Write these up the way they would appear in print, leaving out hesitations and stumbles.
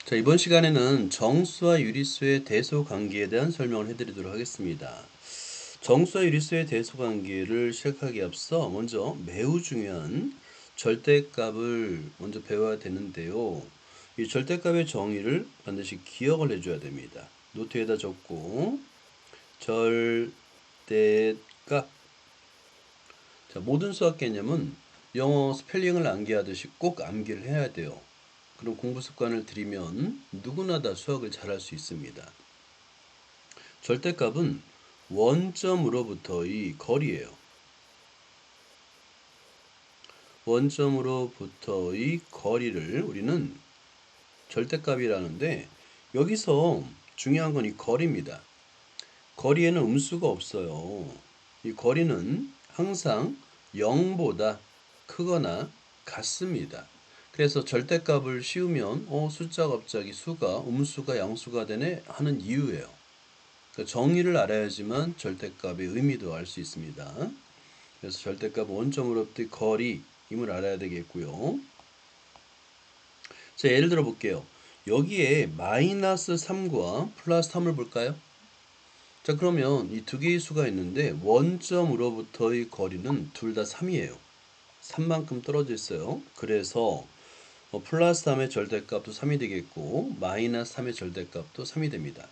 자, 이번 시간에는 정수와 유리수의 대소 관계에 대한 설명을 해드리도록 하겠습니다. 정수와 유리수의 대소 관계를 시작하기에 앞서 먼저 매우 중요한 절대값을 먼저 배워야 되는데요. 이 절대값의 정의를 반드시 기억을 해줘야 됩니다. 노트에다 적고 절대값. 자, 모든 수학 개념은 영어 스펠링을 암기하듯이 꼭 암기를 해야 돼요. 그럼 공부 습관을 들이면 누구나 다 수학을 잘할 수 있습니다. 절대값은 원점으로부터의 거리예요. 원점으로부터의 거리를 우리는 절대값이라는데, 여기서 중요한 건 이 거리입니다. 거리에는 음수가 없어요. 이 거리는 항상 0보다 크거나 같습니다. 그래서 절대값을 씌우면 숫자가 갑자기 수가 음수가 양수가 되네 하는 이유예요. 그러니까 정의를 알아야지만 절대값의 의미도 알 수 있습니다. 그래서 절대값 원점으로부터의 거리임을 알아야 되겠고요. 자, 예를 들어 볼게요. 여기에 마이너스 3과 플러스 3을 볼까요? 자, 그러면 이 두 개의 수가 있는데 원점으로부터의 거리는 둘 다 3이에요. 3만큼 떨어져 있어요. 그래서 플러스 3의 절대값도 3이 되겠고 마이너스 3의 절대값도 3이 됩니다.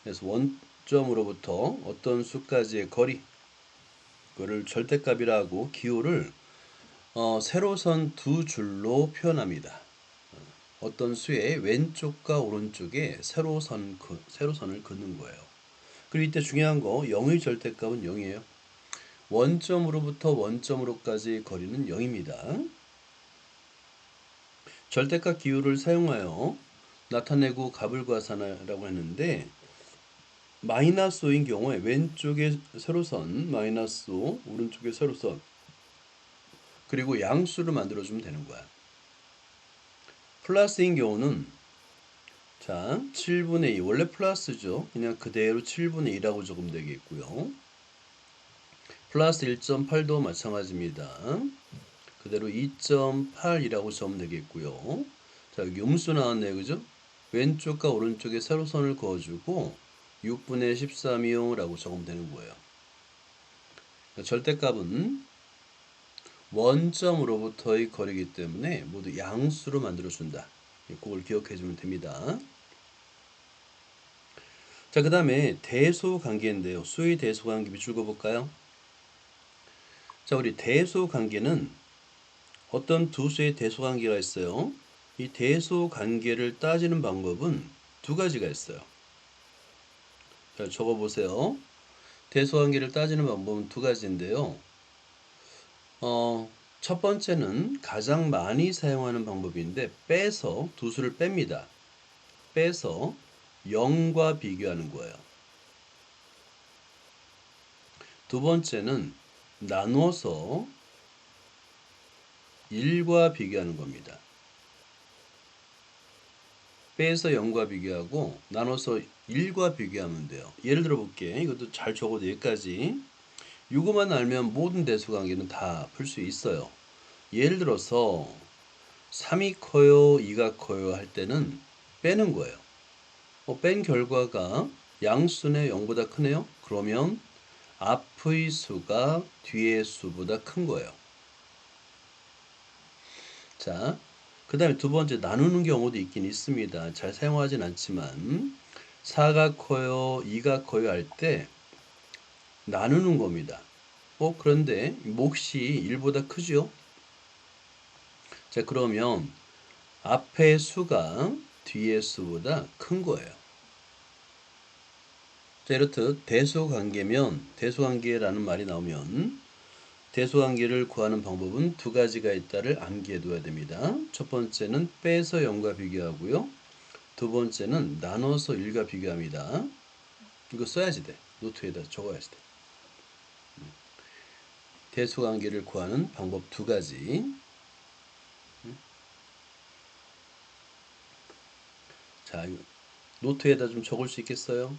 그래서 원점으로부터 어떤 수까지의 거리, 그거를 절대값이라고 기호를 세로선 두 줄로 표현합니다. 어떤 수의 왼쪽과 오른쪽에 세로선을 긋는 거예요. 그리고 이때 중요한 거 0의 절대값은 0이에요. 원점으로부터 원점으로까지의 거리는 0입니다. 절대값 기호를 사용하여 나타내고 값을 구하라고 했는데, 마이너스 5인 경우에 왼쪽에 세로선 마이너스 5, 오른쪽에 세로선, 그리고 양수를 만들어주면 되는 거야. 플러스인 경우는 자 7분의 2, 원래 플러스죠. 그냥 그대로 7분의 2라고 적으면 되겠고요. 플러스 1.8도 마찬가지입니다. 그대로 2.8이라고 적으면 되겠고요. 자, 여기 음수 나왔네요. 그죠? 왼쪽과 오른쪽에 세로선을 그어주고 6분의 13이요 라고 적으면 되는 거예요. 절대값은 원점으로부터의 거리이기 때문에 모두 양수로 만들어준다. 그걸 기억해주면 됩니다. 자, 그 다음에 대소관계인데요. 수의 대소관계 밑줄 그어볼까요? 자, 우리 대소관계는 어떤 두 수의 대소관계가 있어요. 이 대소관계를 따지는 방법은 두 가지가 있어요. 자, 적어보세요. 대소관계를 따지는 방법은 두 가지인데요. 첫 번째는 가장 많이 사용하는 방법인데 빼서 두 수를 뺍니다. 빼서 0과 비교하는 거예요. 두 번째는 나눠서 1과 비교하는 겁니다. 빼서 0과 비교하고 나눠서 1과 비교하면 돼요. 예를 들어 볼게. 이것도 잘 적어도 여기까지. 이거만 알면 모든 대수관계는 다 풀 수 있어요. 예를 들어서 3이 커요, 2가 커요 할 때는 빼는 거예요. 뺀 결과가 양수네 0보다 크네요. 그러면 앞의 수가 뒤의 수보다 큰 거예요. 자, 그 다음에 두 번째 나누는 경우도 있긴 있습니다. 잘 사용하진 않지만 4가 커요, 2가 커요 할 때 나누는 겁니다. 그런데 몫이 1보다 크죠? 자, 그러면 앞의 수가 뒤의 수보다 큰 거예요. 자, 이렇듯 대소관계라는 말이 나오면 대소관계를 구하는 방법은 두 가지가 있다를 암기해 둬야 됩니다. 첫 번째는 빼서 0과 비교하고요. 두 번째는 나눠서 1과 비교합니다. 이거 써야지 돼. 노트에다 적어야지 돼. 대소관계를 구하는 방법 두 가지. 자, 노트에다 좀 적을 수 있겠어요?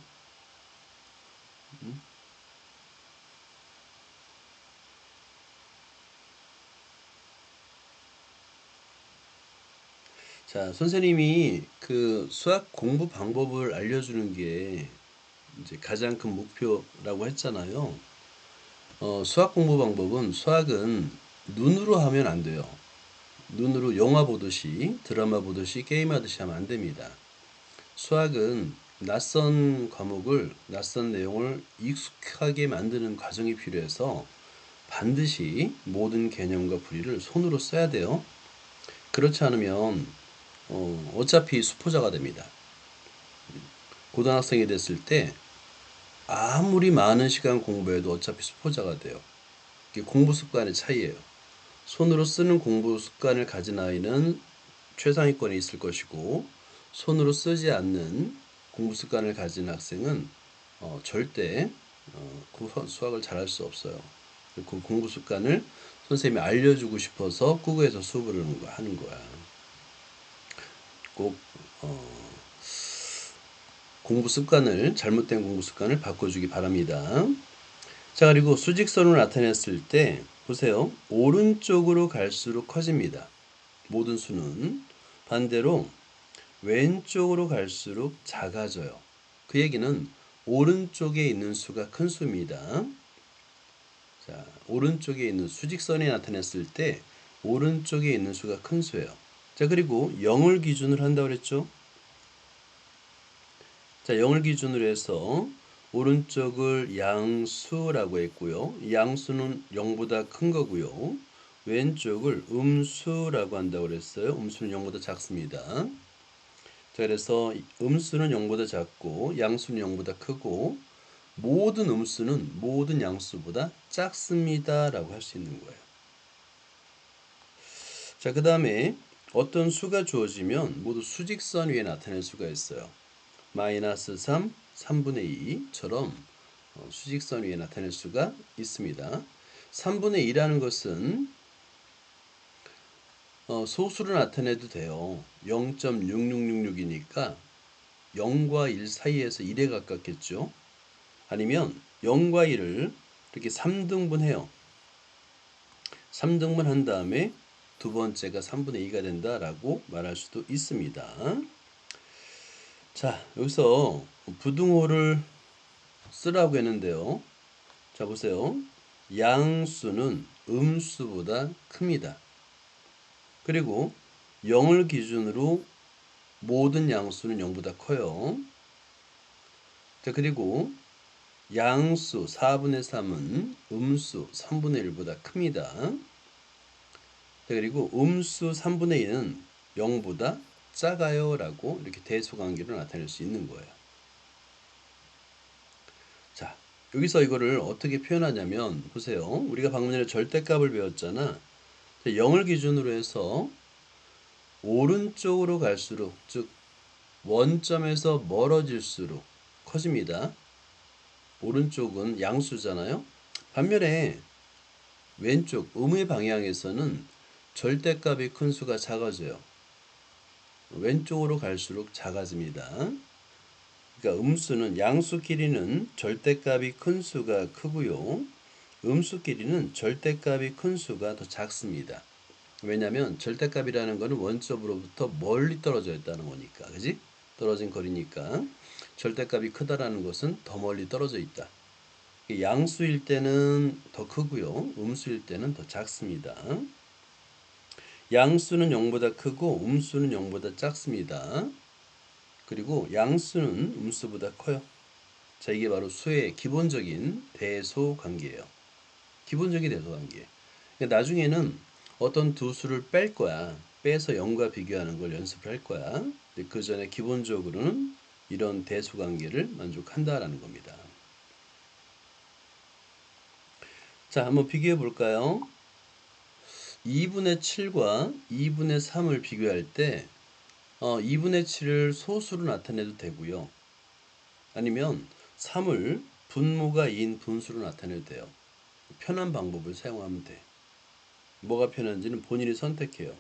자, 선생님이 그 수학 공부 방법을 알려주는 게 이제 가장 큰 목표라고 했잖아요. 수학 공부 방법은 수학은 눈으로 하면 안 돼요. 눈으로 영화 보듯이 드라마 보듯이 게임하듯이 하면 안 됩니다. 수학은 낯선 과목을 낯선 내용을 익숙하게 만드는 과정이 필요해서 반드시 모든 개념과 풀이를 손으로 써야 돼요. 그렇지 않으면 어차피 수포자가 됩니다. 고등학생이 됐을 때 아무리 많은 시간 공부해도 어차피 수포자가 돼요. 이게 공부 습관의 차이예요. 손으로 쓰는 공부 습관을 가진 아이는 최상위권에 있을 것이고, 손으로 쓰지 않는 공부 습관을 가진 학생은 절대 수학을 잘할 수 없어요. 그 공부 습관을 선생님이 알려주고 싶어서 국어에서 수업을 하는 거야. 꼭 잘못된 공부 습관을 바꿔주기 바랍니다. 자, 그리고 수직선을 나타냈을 때 보세요. 오른쪽으로 갈수록 커집니다. 모든 수는. 반대로 왼쪽으로 갈수록 작아져요. 그 얘기는 오른쪽에 있는 수가 큰 수입니다. 자, 오른쪽에 있는 수직선이 나타냈을 때 오른쪽에 있는 수가 큰 수예요. 자, 그리고 0을 기준으로 한다고 그랬죠? 자, 0을 기준으로 해서 오른쪽을 양수라고 했고요. 양수는 0보다 큰 거고요. 왼쪽을 음수라고 한다고 그랬어요. 음수는 0보다 작습니다. 자, 그래서 음수는 0보다 작고 양수는 0보다 크고 모든 음수는 모든 양수보다 작습니다 라고 할 수 있는 거예요. 자, 그 다음에 어떤 수가 주어지면 모두 수직선 위에 나타낼 수가 있어요. 마이너스 3, 3분의 2처럼 수직선 위에 나타낼 수가 있습니다. 3분의 2라는 것은 소수로 나타내도 돼요. 0.6666이니까 0과 1 사이에서 1에 가깝겠죠. 아니면 0과 1을 이렇게 3등분 해요. 3등분 한 다음에 두 번째가 3분의 2가 된다라고 말할 수도 있습니다. 자, 여기서 부등호를 쓰라고 했는데요. 자, 보세요. 양수는 음수보다 큽니다. 그리고 0을 기준으로 모든 양수는 0보다 커요. 자, 그리고 양수 4분의 3은 음수 3분의 1보다 큽니다. 자, 그리고 음수 3분의 2는 0보다 작아요 라고 이렇게 대소관계로 나타낼 수 있는 거예요. 자, 여기서 이거를 어떻게 표현하냐면 보세요. 우리가 방금 전에 절대값을 배웠잖아. 0을 기준으로 해서 오른쪽으로 갈수록, 즉 원점에서 멀어질수록 커집니다. 오른쪽은 양수잖아요. 반면에 왼쪽 음의 방향에서는 절대값이 큰 수가 작아져요. 왼쪽으로 갈수록 작아집니다. 그러니까 음수는 양수끼리는 절대값이 큰 수가 크고요. 음수끼리는 절대값이 큰 수가 더 작습니다. 왜냐하면 절대값이라는 것은 원점으로부터 멀리 떨어져 있다는 거니까, 그지? 떨어진 거리니까 절대값이 크다라는 것은 더 멀리 떨어져 있다. 양수일 때는 더 크고요. 음수일 때는 더 작습니다. 양수는 0보다 크고 음수는 0보다 작습니다. 그리고 양수는 음수보다 커요. 자, 이게 바로 수의 기본적인 대소 관계예요. 기본적인 대소 관계. 그러니까 나중에는 어떤 두 수를 뺄 거야. 빼서 0과 비교하는 걸 연습을 할 거야. 근데 그 전에 기본적으로는 이런 대소 관계를 만족한다라는 겁니다. 자, 한번 비교해 볼까요? 2분의 7과 2분의 3을 비교할 때 2분의 7을 소수로 나타내도 되고요. 아니면 3을 분모가 2인 분수로 나타내도 돼요. 편한 방법을 사용하면 돼. 뭐가 편한지는 본인이 선택해요.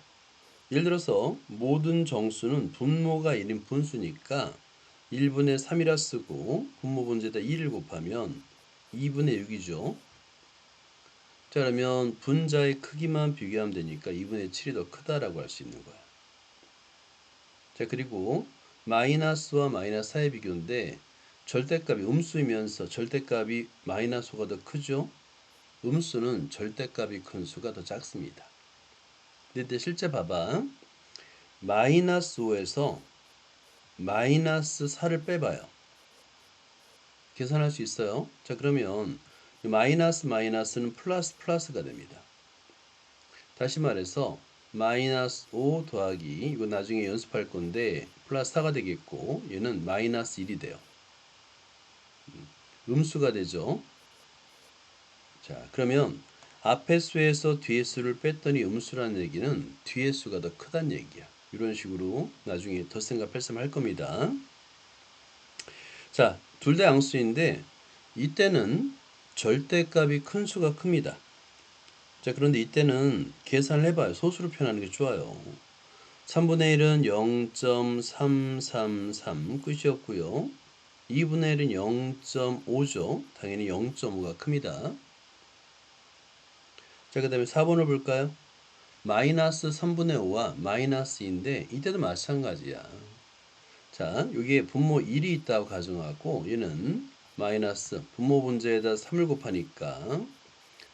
예를 들어서 모든 정수는 분모가 1인 분수니까 1분의 3이라 쓰고 분모 분자에다 2를 곱하면 2분의 6이죠. 자, 그러면 분자의 크기만 비교하면 되니까 2분의 7이 더 크다라고 할 수 있는 거야. 자, 그리고 마이너스와 마이너스 사이의 비교인데 절대값이 음수이면서 절대값이 마이너스가 더 크죠? 음수는 절대값이 큰 수가 더 작습니다. 근데 실제 봐봐. 마이너스 5에서 마이너스 4를 빼봐요. 계산할 수 있어요. 자, 그러면 마이너스 마이너스는 플러스 플러스가 됩니다. 다시 말해서 마이너스 5 더하기 이거 나중에 연습할 건데 플러스 4가 되겠고 얘는 마이너스 1이 돼요. 음수가 되죠. 자, 그러면 앞의 수에서 뒤의 수를 뺐더니 음수라는 얘기는 뒤의 수가 더 크다는 얘기야. 이런 식으로 나중에 덧셈과 뺄셈 할 겁니다. 자, 둘 다 양수인데 이때는 절대값이 큰 수가 큽니다. 자, 그런데 이때는 계산을 해봐요. 소수로 표현하는 게 좋아요. 3분의 1은 0.333 끝이었고요. 2분의 1은 0.5죠. 당연히 0.5가 큽니다. 자, 그 다음에 4번을 볼까요? 마이너스 3분의 5와 마이너스 2인데 이때도 마찬가지야. 자, 여기에 분모 1이 있다고 가정하고 얘는 마이너스 분모 분자에다 3을 곱하니까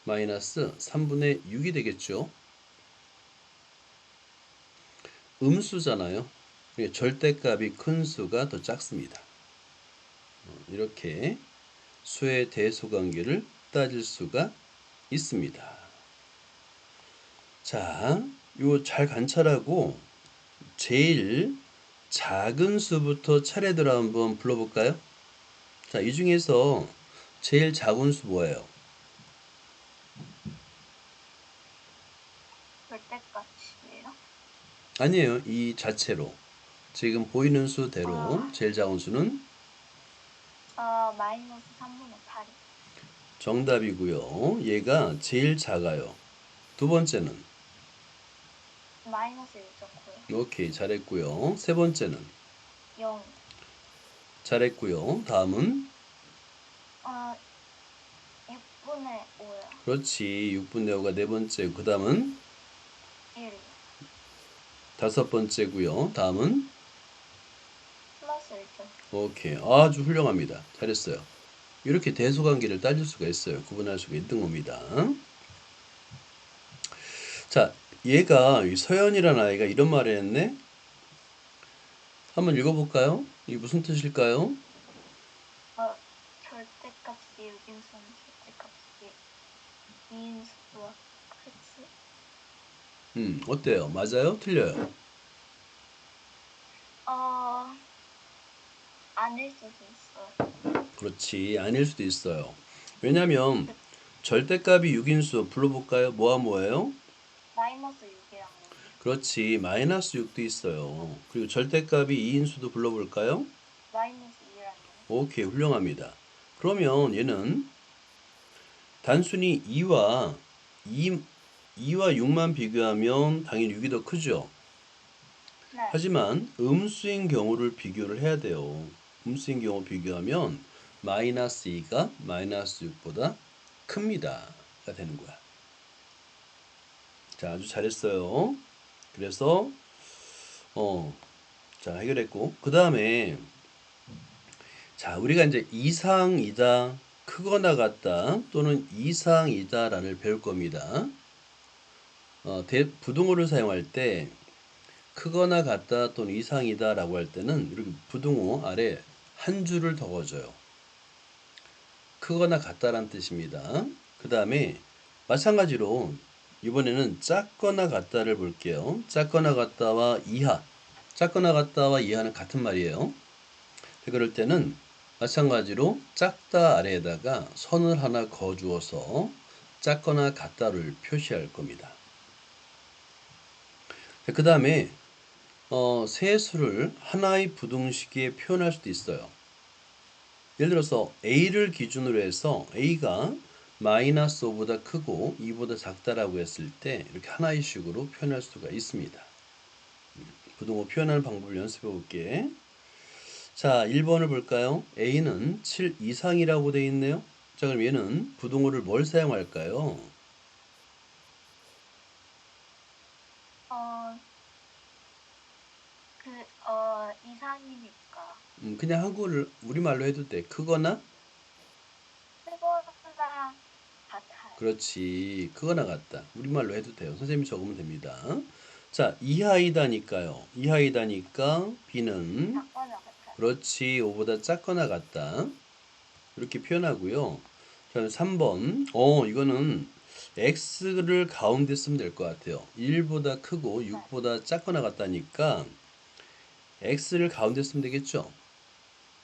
마이너스 3분의 6이 되겠죠. 음수잖아요. 절대값이 큰 수가 더 작습니다. 이렇게 수의 대소관계를 따질 수가 있습니다. 자, 이거 잘 관찰하고 제일 작은 수부터 차례대로 한번 불러볼까요? 자, 이 중에서 제일 작은 수 뭐예요? 절대값이에요? 아니에요. 이 자체로. 지금 보이는 수대로 아, 제일 작은 수는 마이너스 3분의 8이. 정답이고요. 얘가 제일 작아요. 두 번째는 마이너스 1.9요. 오케이, 잘했고요. 세 번째는 0. 잘했고요. 다음은 6분의 5요. 그렇지. 6분의 5가 네 번째. 그 다음은 1. 다섯 번째고요. 다음은 플러스 1.9. 오케이. 아주 훌륭합니다. 잘했어요. 이렇게 대소관계를 따질 수가 있어요. 구분할 수가 있는 겁니다. 자, 얘가 서연이라는 아이가 이런 말을 했네. 한번 읽어볼까요? 이게 무슨 뜻일까요? 절대값이 6인수는 절대값이 2인수와 크지? 어때요? 맞아요? 틀려요? 아닐 수도 있어요. 그렇지. 아닐 수도 있어요. 왜냐면 절대값이 6인수 불러볼까요? 뭐와 뭐예요? 마이너스 6이랑 그렇지. 마이너스 6도 있어요. 그리고 절대값이 2인수도 불러볼까요? 마이너스 2랑 오케이. 훌륭합니다. 그러면 얘는 단순히 2와 2와 6만 비교하면 당연히 6이 더 크죠. 네. 하지만 음수인 경우를 비교를 해야 돼요. 음수인 경우 비교하면 마이너스 2가 마이너스 6보다 큽니다. 가 되는 거야. 자, 아주 잘했어요. 그래서 자, 해결했고 그 다음에 자, 우리가 이제 이상이다, 크거나 같다 또는 이상이다라를 배울 겁니다. 부등호를 사용할 때 크거나 같다 또는 이상이다 라고 할 때는 이렇게 부등호 아래 한 줄을 적어줘요. 크거나 같다란 뜻입니다. 그 다음에 마찬가지로 이번에는 작거나 같다를 볼게요. 작거나 같다와 이하. 작거나 같다와 이하는 같은 말이에요. 그럴 때는 마찬가지로 작다 아래에다가 선을 하나 그어주어서 작거나 같다를 표시할 겁니다. 그 다음에 세 수를 하나의 부등식에 표현할 수도 있어요. 예를 들어서 A를 기준으로 해서 A가 마이너스 5보다 크고 2보다 작다라고 했을 때 이렇게 하나의 식으로 표현할 수가 있습니다. 부등호 표현하는 방법을 연습해 볼게. 자, 1번을 볼까요? A는 7 이상이라고 되어 있네요. 자, 그럼 얘는 부등호를 뭘 사용할까요? 0이니까 그냥 한국을 우리말로 해도 돼. 크거나? 크거나 같아요. 그렇지. 크거나 같다. 우리말로 해도 돼요. 선생님이 적으면 됩니다. 자, 이하이다니까요. 이하이다니까 B는 작거나 같아요. 그렇지. 5보다 작거나 같다. 이렇게 표현하고요. 자, 3번. 이거는 x를 가운데 쓰면 될 것 같아요. 1보다 크고 네. 6보다 작거나 같다니까 x를 가운데 쓰면 되겠죠?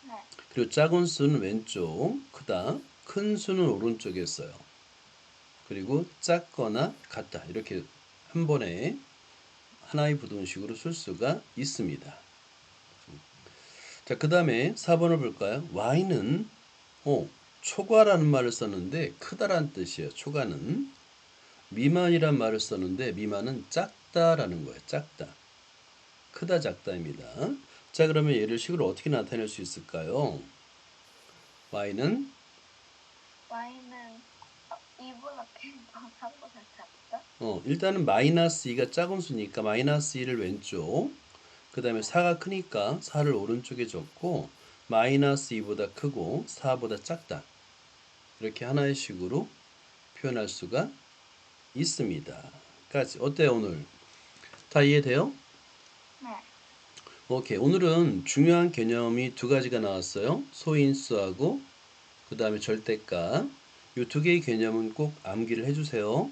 네. 그리고 작은 수는 왼쪽, 크다. 큰 수는 오른쪽에 써요. 그리고 작거나 같다. 이렇게 한 번에 하나의 부등식으로 쓸 수가 있습니다. 자, 그 다음에 4번을 볼까요? y는 초과라는 말을 썼는데 크다란 뜻이에요. 초과는. 미만이란 말을 썼는데 미만은 작다라는 거예요. 작다. 크다 작다입니다. 자, 그러면 얘를 식으로 어떻게 나타낼 수 있을까요? y는 y는 2보다 크고 3보다 작다? 일단은 마이너스 2가 작은 수니까 마이너스 2를 왼쪽, 그 다음에 네. 4가 크니까 4를 오른쪽에 적고 마이너스 2보다 크고 4보다 작다. 이렇게 하나의 식으로 표현할 수가 있습니다. 까지 어때요 오늘? 다 이해돼요? 네. 오케이. 오늘은 중요한 개념이 두 가지가 나왔어요. 소인수하고 그 다음에 절대값. 이 두 개의 개념은 꼭 암기를 해주세요.